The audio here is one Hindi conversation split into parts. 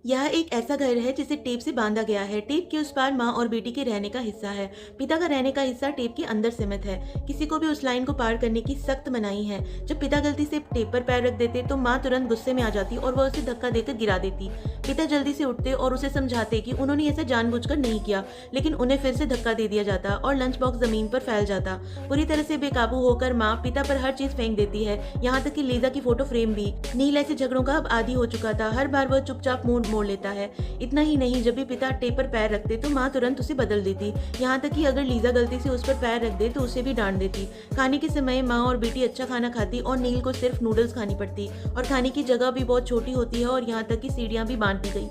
यह एक ऐसा घर है जिसे टेप से बांधा गया है। टेप के उस पार माँ और बेटी के रहने का हिस्सा है। पिता का रहने का हिस्सा टेप के अंदर सीमित है। किसी को भी उस लाइन को पार करने की सख्त मनाही है। जब पिता गलती से टेप पर पैर रख देते तो माँ तुरंत गुस्से में आ जाती और वह उसे धक्का देकर गिरा देती। पिता जल्दी से उठते और उसे समझाते कि उन्होंने ऐसा जानबूझकर नहीं किया, लेकिन उन्हें फिर से धक्का दे दिया जाता और लंच बॉक्स जमीन पर फैल जाता। पूरी तरह से बेकाबू होकर माँ पिता पर हर चीज फेंक देती है, यहाँ तक कि लीजा की फोटो फ्रेम भी। नील ऐसे झगड़ों का अब आदी हो चुका था। हर बार वह चुपचाप मुंह मोड़ लेता है। इतना ही नहीं, जब भी पिता टेप पर पैर रखते तो माँ तुरंत उसे बदल देती। यहाँ तक कि अगर लीजा गलती से उस पर पैर रख दे तो उसे भी डांट देती। खाने के समय माँ और बेटी अच्छा खाना खाती और नील को सिर्फ नूडल्स खानी पड़ती, और खाने की जगह भी बहुत छोटी होती है और यहाँ तक कि सीढ़ियाँ भी बांट दी गई।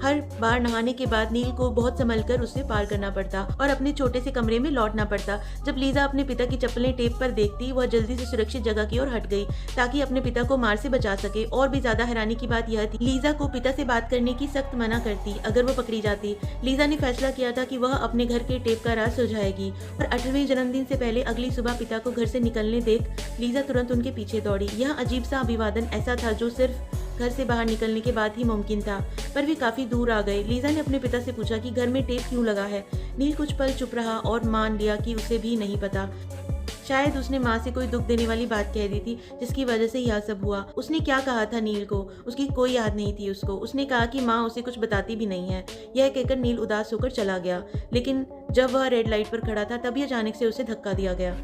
हर बार नहाने के बाद नील को बहुत संभल कर उसे पार करना पड़ता और अपने छोटे से कमरे में लौटना पड़ता। जब लीजा अपने पिता की चप्पलें टेप पर देखती, वह जल्दी से सुरक्षित जगह की ओर हट गई ताकि अपने पिता को मार से बचा सके। और भी ज्यादा हैरानी की बात यह थी, लीजा को पिता से बात करने की सख्त मना करती अगर वो पकड़ी जाती। लीजा ने फैसला किया था कि वह अपने घर के टेप का राज सुलझाएगी। और 18वें जन्मदिन से पहले अगली सुबह पिता को घर से निकलने देख लीजा तुरंत उनके पीछे दौड़ी। यह अजीब सा अभिवादन ऐसा था जो सिर्फ घर से बाहर निकलने के बाद ही मुमकिन था। पर वे काफी दूर आ गए। लीजा ने अपने पिता से पूछा कि घर में टेप क्यों लगा है। नील कुछ पल चुप रहा और मान लिया कि उसे भी नहीं पता। शायद उसने माँ से कोई दुख देने वाली बात कह दी थी जिसकी वजह से यह सब हुआ। उसने क्या कहा था नील को, उसकी कोई याद नहीं थी उसको। उसने कहा कि माँ उसे कुछ बताती भी नहीं है। यह कहकर नील उदास होकर चला गया, लेकिन जब वह रेड लाइट पर खड़ा था तभी अचानक से उसे धक्का दिया गया।